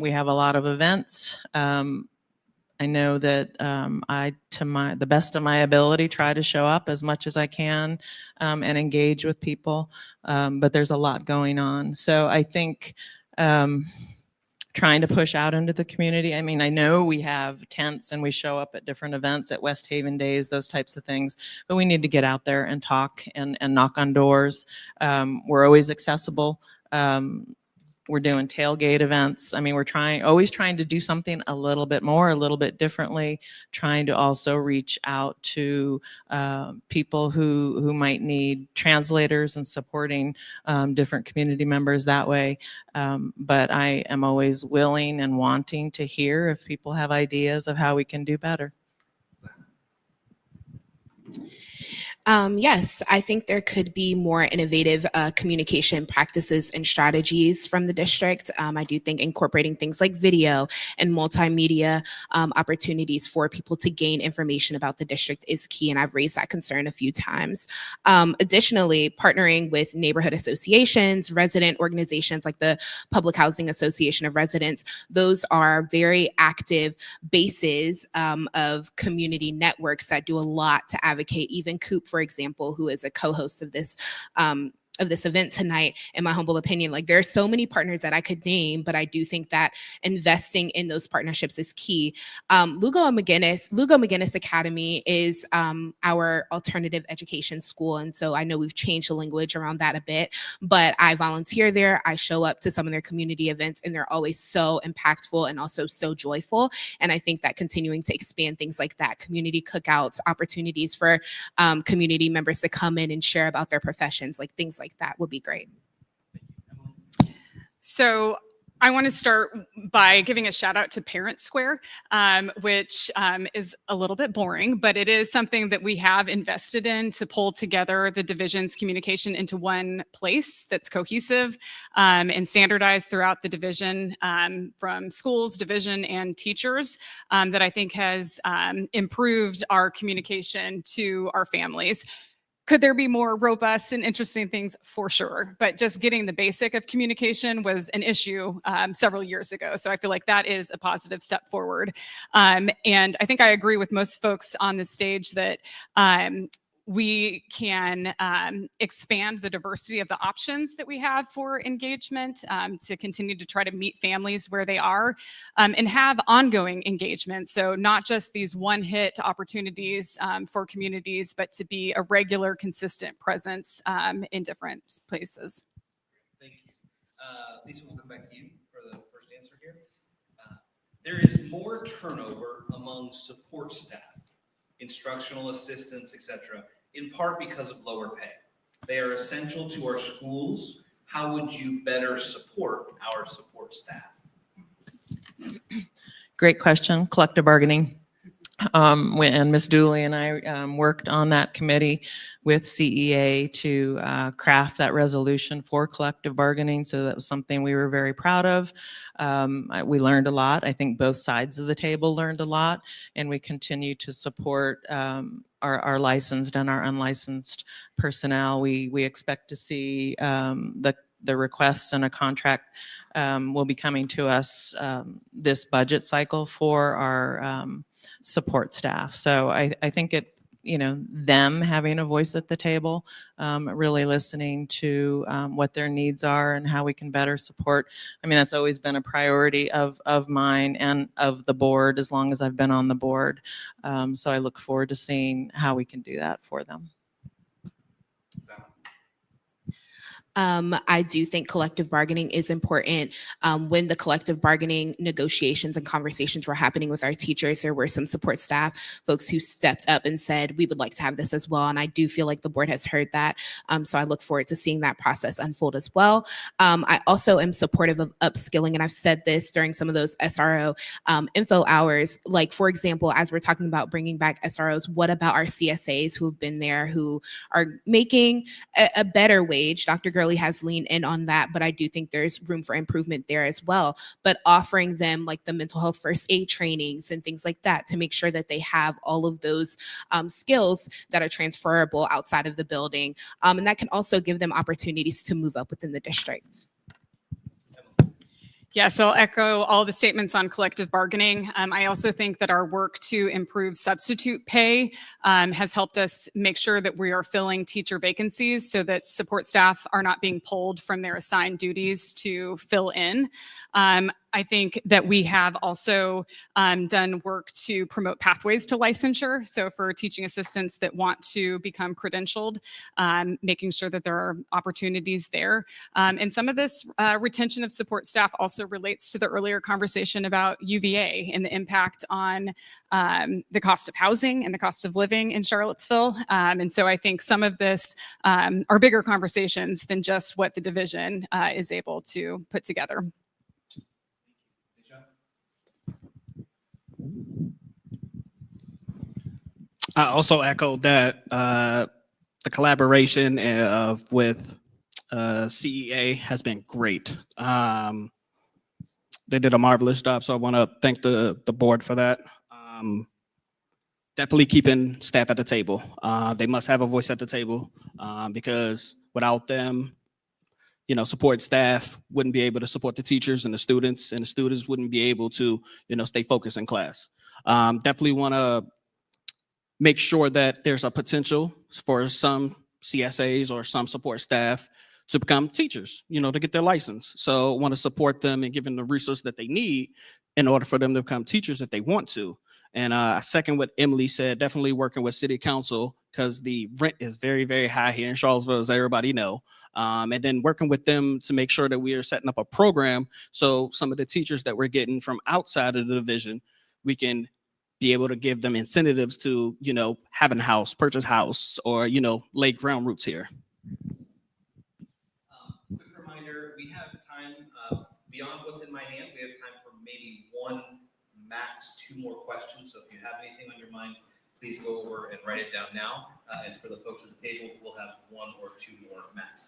We have a lot of events. I know that the best of my ability, try to show up as much as I can and engage with people, but there's a lot going on. So I think trying to push out into the community. I mean, I know we have tents and we show up at different events at West Haven Days, those types of things, but we need to get out there and talk and knock on doors. We're always accessible. We're doing tailgate events. I mean, we're always trying to do something a little bit more, a little bit differently, trying to also reach out to people who might need translators and supporting different community members that way. But I am always willing and wanting to hear if people have ideas of how we can do better. Yes, I think there could be more innovative communication practices and strategies from the district. I do think incorporating things like video and multimedia opportunities for people to gain information about the district is key, and I've raised that concern a few times. Additionally, partnering with neighborhood associations, resident organizations like the Public Housing Association of Residents, those are very active bases of community networks that do a lot to advocate. Even Coop, for example, who is a co-host of this event tonight, in my humble opinion, like there are so many partners that I could name, but I do think that investing in those partnerships is key. Lugo McGinnis Academy is our alternative education school. And so I know we've changed the language around that a bit, but I volunteer there. I show up to some of their community events and they're always so impactful and also so joyful. And I think that continuing to expand things like that, community cookouts, opportunities for community members to come in and share about their professions, like things like that would be great. So I want to start by giving a shout out to Parent Square, which is a little bit boring, but it is something that we have invested in to pull together the division's communication into one place that's cohesive and standardized throughout the division, from schools, division, and teachers, that I think has improved our communication to our families. Could there be more robust and interesting things? For sure. But just getting the basic of communication was an issue several years ago. So I feel like that is a positive step forward. And I think I agree with most folks on the stage that we can expand the diversity of the options that we have for engagement to continue to try to meet families where they are and have ongoing engagement. So not just these one-hit opportunities for communities, but to be a regular, consistent presence in different places. Thank you. Lisa, we'll come back to you for the first answer here. There is more turnover among support staff, instructional assistants, etc., in part because of lower pay. They are essential to our schools. How would you better support our support staff? Great question. Collective bargaining. And Ms. Dooley and I worked on that committee with CEA to craft that resolution for collective bargaining. So that was something we were very proud of. We learned a lot. I think both sides of the table learned a lot, and we continue to support our licensed and our unlicensed personnel. We expect to see the requests and a contract will be coming to us this budget cycle for our support staff. So I think them having a voice at the table, really listening to what their needs are and how we can better support. I mean, that's always been a priority of mine and of the board as long as I've been on the board. So I look forward to seeing how we can do that for them. I do think collective bargaining is important. When the collective bargaining negotiations and conversations were happening with our teachers, there were some support staff folks who stepped up and said, we would like to have this as well. And I do feel like the board has heard that. So I look forward to seeing that process unfold as well. I also am supportive of upskilling, and I've said this during some of those SRO info hours. Like, for example, as we're talking about bringing back SROs, what about our CSAs who have been there, who are making a better wage? Dr. Gurley has leaned in on that, but I do think there's room for improvement there as well. But offering them like the mental health first aid trainings and things like that to make sure that they have all of those skills that are transferable outside of the building. And that can also give them opportunities to move up within the district. Yeah, so I'll echo all the statements on collective bargaining. I also think that our work to improve substitute pay has helped us make sure that we are filling teacher vacancies so that support staff are not being pulled from their assigned duties to fill in. I think that we have also done work to promote pathways to licensure. So for teaching assistants that want to become credentialed, making sure that there are opportunities there. And some of this retention of support staff also relates to the earlier conversation about UVA and the impact on the cost of housing and the cost of living in Charlottesville. And so I think some of this are bigger conversations than just what the division is able to put together. I also echoed that the collaboration with CEA has been great. They did a marvelous job, so I want to thank the board for that. Definitely keeping staff at the table. They must have a voice at the table because without them, support staff wouldn't be able to support the teachers and the students wouldn't be able to, stay focused in class. Definitely want to make sure that there's a potential for some CSAs or some support staff to become teachers, to get their license. So want to support them and give them the resources that they need in order for them to become teachers if they want to. And I second what Emily said, definitely working with city council because the rent is very, very high here in Charlottesville, as everybody know. And then working with them to make sure that we are setting up a program so some of the teachers that we're getting from outside of the division, we can be able to give them incentives to, have a house, purchase house, or, lay ground roots here. Quick reminder, we have time beyond what's in my hand. We have time for maybe one, max 2 more questions. So if you have anything on your mind, please go over and write it down now. And for the folks at the table, we'll have 1 or 2 more max.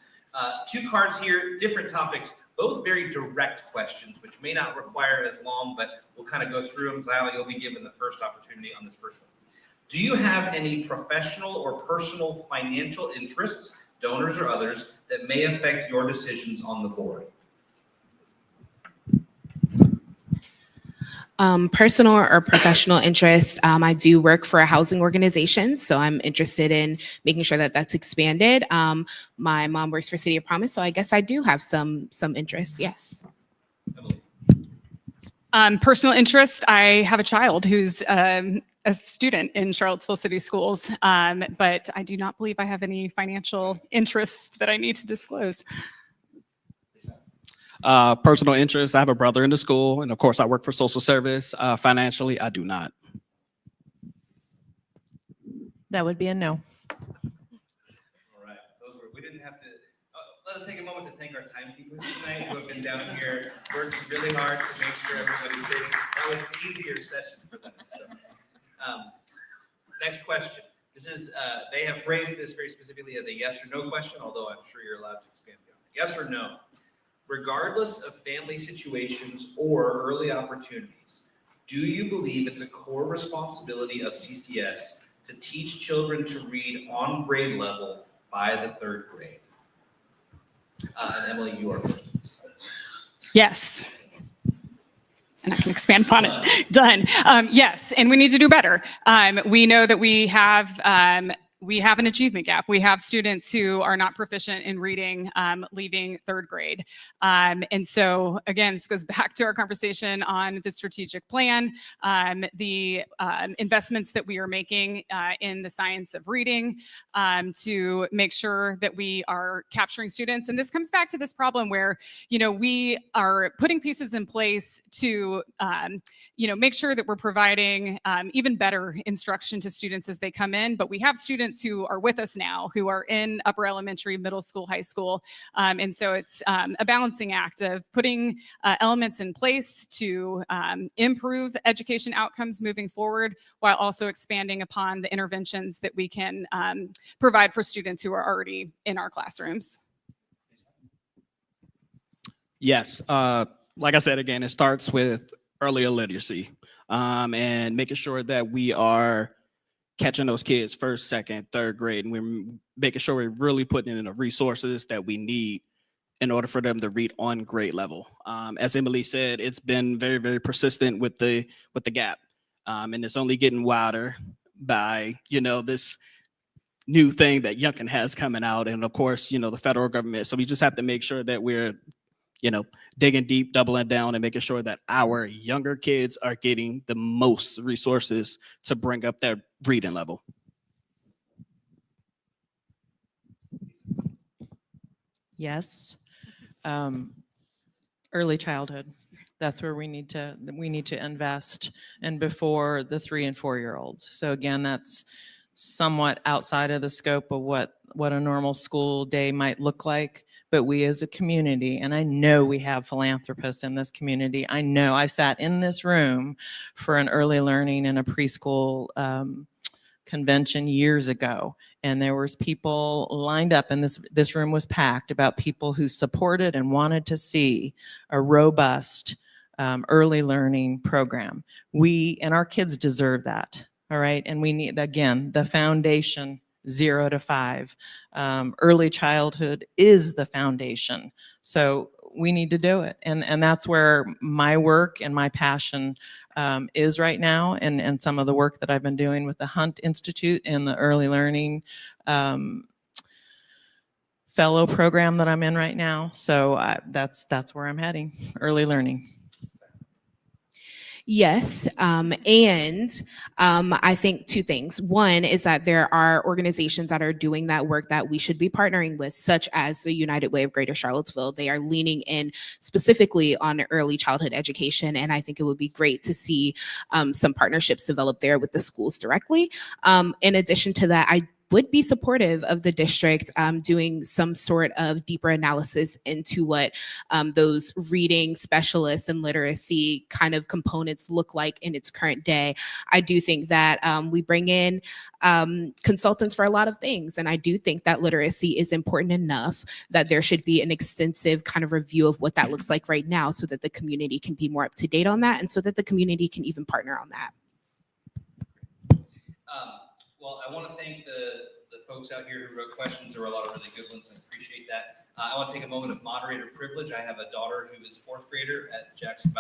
2 cards here, different topics, both very direct questions, which may not require as long, but we'll kind of go through them. Zyahna, you'll be given the first opportunity on this first one. Do you have any professional or personal financial interests, donors or others, that may affect your decisions on the board? Personal or professional interests, I do work for a housing organization, so I'm interested in making sure that that's expanded. My mom works for City of Promise, so I guess I do have some interests, yes. Personal interest, I have a child who's a student in Charlottesville City Schools, but I do not believe I have any financial interests that I need to disclose. Personal interest, I have a brother in the school, and of course I work for social service. Financially, I do not. That would be a no. All right, we didn't have to, let us take a moment to thank our timekeepers tonight who have been down here working really hard to make sure everybody's safe. That was an easier session for them. So, next question. This is, they have phrased this very specifically as a yes or no question, although I'm sure you're allowed to expand beyond it. Yes or no? Regardless of family situations or early opportunities, do you believe it's a core responsibility of CCS to teach children to read on grade level by the 3rd grade? And Emily, you are first. Yes. And I can expand upon it. Done. Yes, and we need to do better. We know that we have we have an achievement gap. We have students who are not proficient in reading, leaving third grade. And so again, this goes back to our conversation on the strategic plan, the investments that we are making in the science of reading to make sure that we are capturing students. And this comes back to this problem where, we are putting pieces in place to, make sure that we're providing even better instruction to students as they come in. But we have students who are with us now who are in upper elementary, middle school, high school. And so it's a balancing act of putting elements in place to improve education outcomes moving forward, while also expanding upon the interventions that we can provide for students who are already in our classrooms. Yes, like I said, again, it starts with earlier literacy and making sure that we are catching those kids first, second, third grade, and we're making sure we're really putting in the resources that we need in order for them to read on grade level. As Emily said, it's been very, very persistent with the gap, and it's only getting wider by this new thing that Youngkin has coming out, and of course, the federal government. So we just have to make sure that we're digging deep, doubling down, and making sure that our younger kids are getting the most resources to bring up their reading level. Yes. Early childhood. That's where we need to invest, and before the 3 and 4 year olds. So again, that's somewhat outside of the scope of what a normal school day might look like. But we as a community, and I know we have philanthropists in this community. I know I've sat in this room for an early learning and a preschool convention years ago, and there was people lined up, and this room was packed about people who supported and wanted to see a robust early learning program. We and our kids deserve that. All right, and we need, again, the foundation. 0 to 5. Early childhood is the foundation. So we need to do it. And that's where my work and my passion is right now. And some of the work that I've been doing with the Hunt Institute and the early learning fellow program that I'm in right now. So that's where I'm heading, early learning. Yes, and I think 2 things. One is that there are organizations that are doing that work that we should be partnering with, such as the United Way of Greater Charlottesville. They are leaning in specifically on early childhood education, and I think it would be great to see some partnerships develop there with the schools directly. In addition to that, I would be supportive of the district doing some sort of deeper analysis into what those reading specialists and literacy kind of components look like in its current day. I do think that we bring in consultants for a lot of things, and I do think that literacy is important enough that there should be an extensive kind of review of what that looks like right now, so that the community can be more up to date on that, and so that the community can even partner on that. Well, I want to thank the folks out here who wrote questions. There were a lot of really good ones. I appreciate that. I want to take a moment of moderator privilege. I have a daughter who is 4th grader at Jackson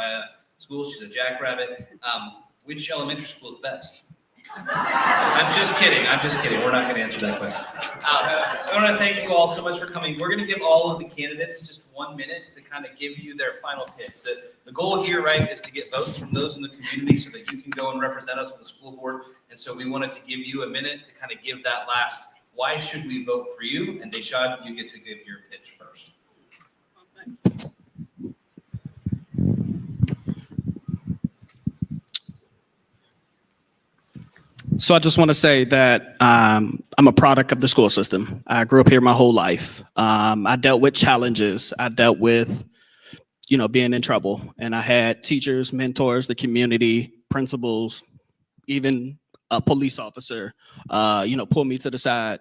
School. She's a jackrabbit. Which elementary school is best? I'm just kidding. We're not going to answer that question. I want to thank you all so much for coming. We're going to give all of the candidates just 1 minute to kind of give you their final pitch. The goal here, right, is to get votes from those in the community so that you can go and represent us on the school board. And so we wanted to give you a minute to kind of give that last, why should we vote for you? And Dashad, you get to give your pitch first. So I just want to say that I'm a product of the school system. I grew up here my whole life. I dealt with challenges. I dealt with, being in trouble. And I had teachers, mentors, the community, principals, even a police officer, pull me to the side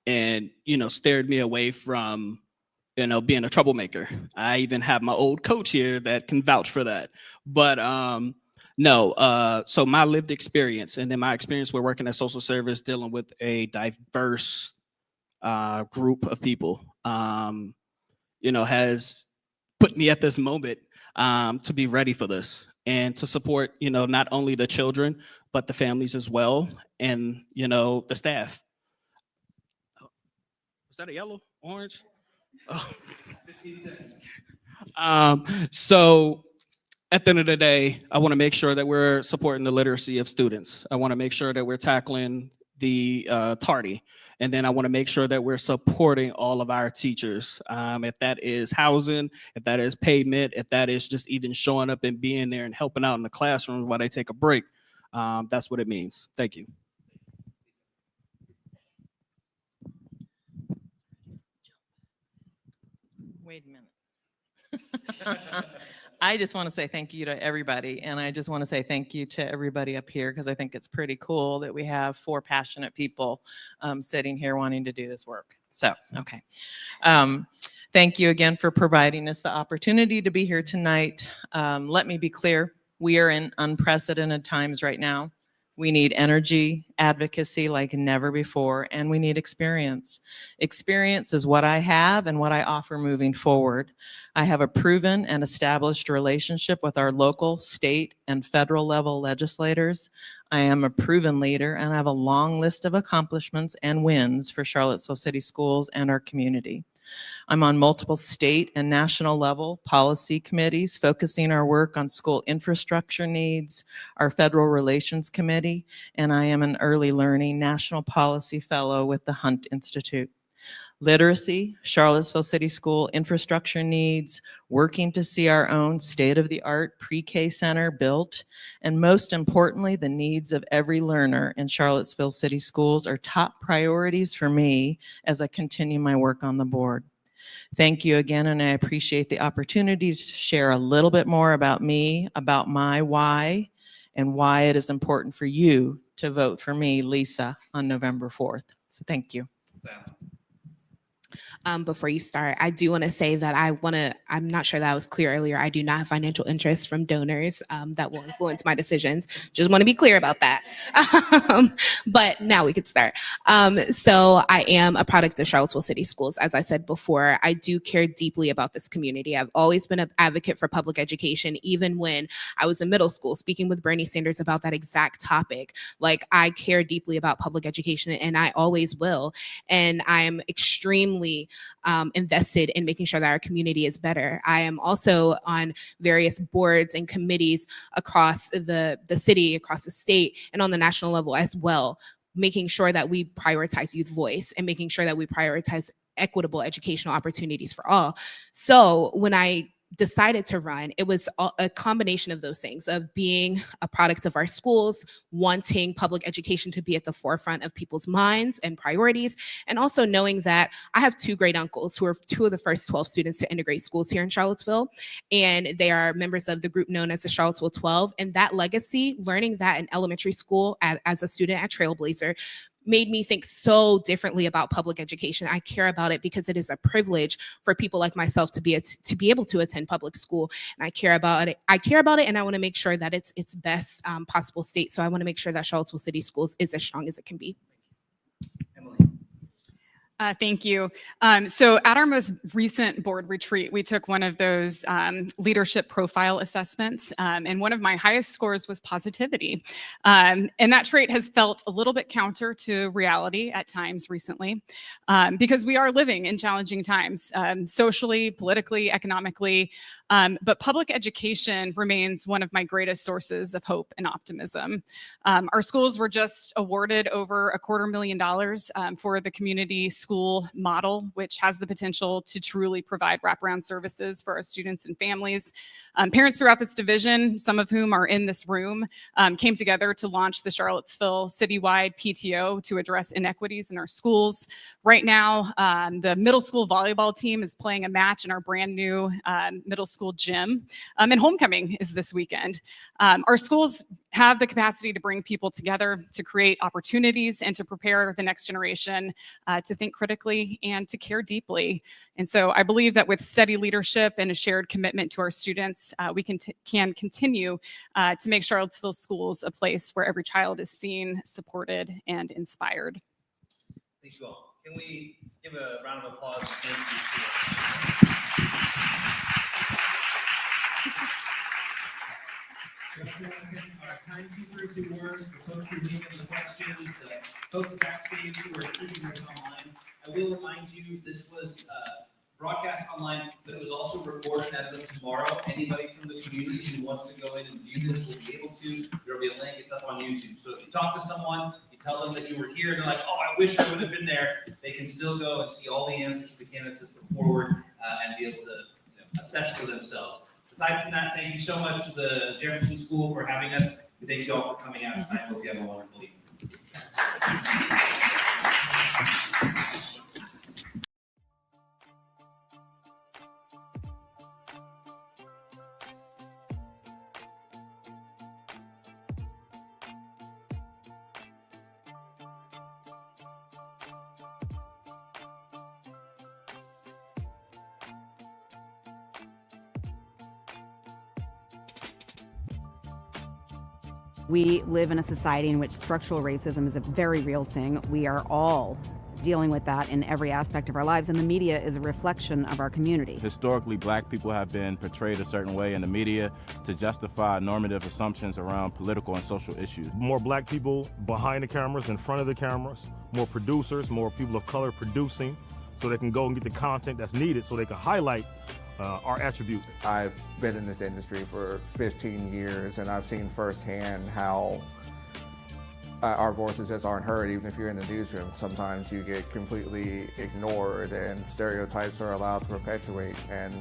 and, steered me away from, being a troublemaker. I even have my old coach here that can vouch for that. But so my lived experience, and then my experience with working at social service, dealing with a diverse group of people, has put me at this moment to be ready for this and to support, not only the children, but the families as well, and, the staff. Is that a yellow, orange? Oh. 15 seconds. So at the end of the day, I want to make sure that we're supporting the literacy of students. I want to make sure that we're tackling the tardy. And then I want to make sure that we're supporting all of our teachers. If that is housing, if that is payment, if that is just even showing up and being there and helping out in the classroom while they take a break, that's what it means. Thank you. Wait a minute. I just want to say thank you to everybody. And I just want to say thank you to everybody up here because I think it's pretty cool that we have 4 passionate people sitting here wanting to do this work. So, okay. Thank you again for providing us the opportunity to be here tonight. Let me be clear. We are in unprecedented times right now. We need energy, advocacy like never before, and we need experience. Experience is what I have and what I offer moving forward. I have a proven and established relationship with our local, state, and federal level legislators. I am a proven leader and I have a long list of accomplishments and wins for Charlottesville City Schools and our community. I'm on multiple state and national level policy committees focusing our work on school infrastructure needs, our Federal Relations Committee, and I am an early learning national policy fellow with the Hunt Institute. Literacy, Charlottesville City School infrastructure needs, working to see our own state-of-the-art pre-K center built, and most importantly, the needs of every learner in Charlottesville City Schools are top priorities for me as I continue my work on the board. Thank you again, and I appreciate the opportunity to share a little bit more about me, about my why, and why it is important for you to vote for me, Lisa, on November 4th. So thank you. Before you start, I do want to say that I'm not sure that I was clear earlier. I do not have financial interest from donors that will influence my decisions. Just want to be clear about that. But now we could start. So I am a product of Charlottesville City Schools. As I said before, I do care deeply about this community. I've always been an advocate for public education, even when I was in middle school, speaking with Bernie Sanders about that exact topic. Like, I care deeply about public education, and I always will. And I'm extremely invested in making sure that our community is better. I am also on various boards and committees across the city, across the state, and on the national level as well, making sure that we prioritize youth voice and making sure that we prioritize equitable educational opportunities for all. So when I decided to run, it was a combination of those things, of being a product of our schools, wanting public education to be at the forefront of people's minds and priorities, and also knowing that I have 2 great uncles who are 2 of the first 12 students to integrate schools here in Charlottesville, and they are members of the group known as the Charlottesville 12, and that legacy, learning that in elementary school as a student at Trailblazer, made me think so differently about public education. I care about it because it is a privilege for people like myself to be able to attend public school, and I care about it. And I want to make sure that it's its best possible state. So I want to make sure that Charlottesville City Schools is as strong as it can be. Emily. Thank you. So at our most recent board retreat, we took one of those leadership profile assessments, and one of my highest scores was positivity. And that trait has felt a little bit counter to reality at times recently, because we are living in challenging times, socially, politically, economically, but public education remains one of my greatest sources of hope and optimism. Our schools were just awarded over $250,000 for the community school model, which has the potential to truly provide wraparound services for our students and families. Parents throughout this division, some of whom are in this room, came together to launch the Charlottesville citywide PTO to address inequities in our schools. Right now, the middle school volleyball team is playing a match in our brand new middle school gym, and homecoming is this weekend. Our schools have the capacity to bring people together, to create opportunities, and to prepare the next generation to think critically and to care deeply. And so I believe that with steady leadership and a shared commitment to our students, we can continue to make Charlottesville schools a place where every child is seen, supported, and inspired. Thank you all. Can we give a round of applause? Thank you. Our timekeepers who work, the folks who are moving the questions, the folks backstage who are keeping this online. I will remind you broadcast online, but it was also recorded as of tomorrow. Anybody from the community who wants to go in and view this will be able to. There'll be a link, it's up on YouTube. So if you talk to someone, you tell them that you were here, and they're like, oh, I wish I would have been there, they can still go and see all the answers the candidates have put forward and be able to assess for themselves. Aside from that, thank you so much to the Jefferson School for having us. Thank you all for coming out tonight. Hope you have a wonderful evening. We live in a society in which structural racism is a very real thing. We are all dealing with that in every aspect of our lives, and the media is a reflection of our community. Historically, black people have been portrayed a certain way in the media to justify normative assumptions around political and social issues. More black people behind the cameras, in front of the cameras, more producers, more people of color producing, so they can go and get the content that's needed so they can highlight our attributes. I've been in this industry for 15 years, and I've seen firsthand how our voices just aren't heard. Even if you're in the newsroom, sometimes you get completely ignored and stereotypes are allowed to perpetuate. And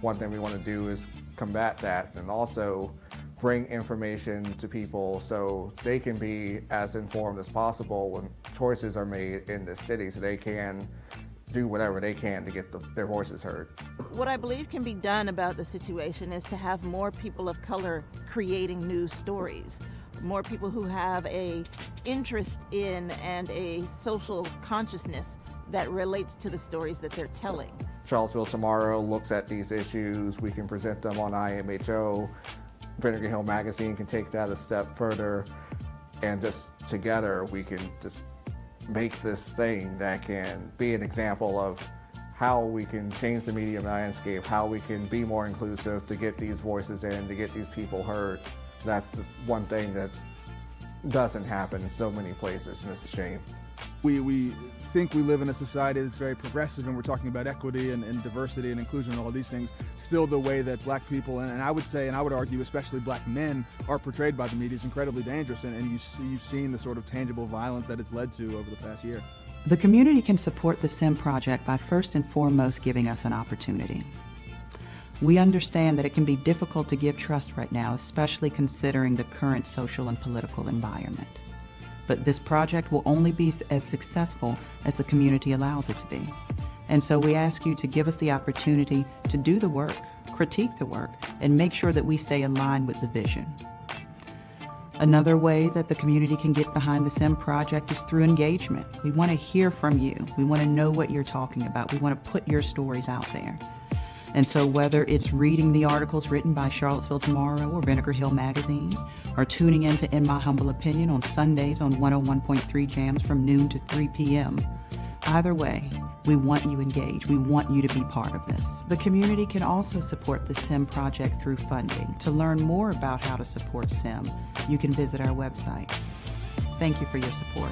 one thing we want to do is combat that and also bring information to people so they can be as informed as possible when choices are made in the city, so they can do whatever they can to get their voices heard. What I believe can be done about the situation is to have more people of color creating news stories, more people who have a interest in and a social consciousness that relates to the stories that they're telling. Charlottesville Tomorrow looks at these issues. We can present them on IMHO. Vinegar Hill Magazine can take that a step further, and just together we can just make this thing that can be an example of how we can change the media landscape, how we can be more inclusive to get these voices in, to get these people heard. That's just one thing that doesn't happen in so many places, and it's a shame. We think we live in a society that's very progressive, and we're talking about equity and diversity and inclusion and all these things. Still, the way that black people, and I would say, and I would argue especially black men, are portrayed by the media is incredibly dangerous, and you've seen the sort of tangible violence that it's led to over the past year. The community can support the SIM project by first and foremost giving us an opportunity. We understand that it can be difficult to give trust right now, especially considering the current social and political environment. But this project will only be as successful as the community allows it to be. And so we ask you to give us the opportunity to do the work, critique the work, and make sure that we stay in line with the vision. Another way that the community can get behind the SIM project is through engagement. We want to hear from you. We want to know what you're talking about. We want to put your stories out there. And so whether it's reading the articles written by Charlottesville Tomorrow or Vinegar Hill Magazine, or tuning in to In My Humble Opinion on Sundays on 101.3 Jams from noon to 3 p.m., either way, we want you engaged. We want you to be part of this. The community can also support the SIM project through funding. To learn more about how to support SIM, you can visit our website. Thank you for your support.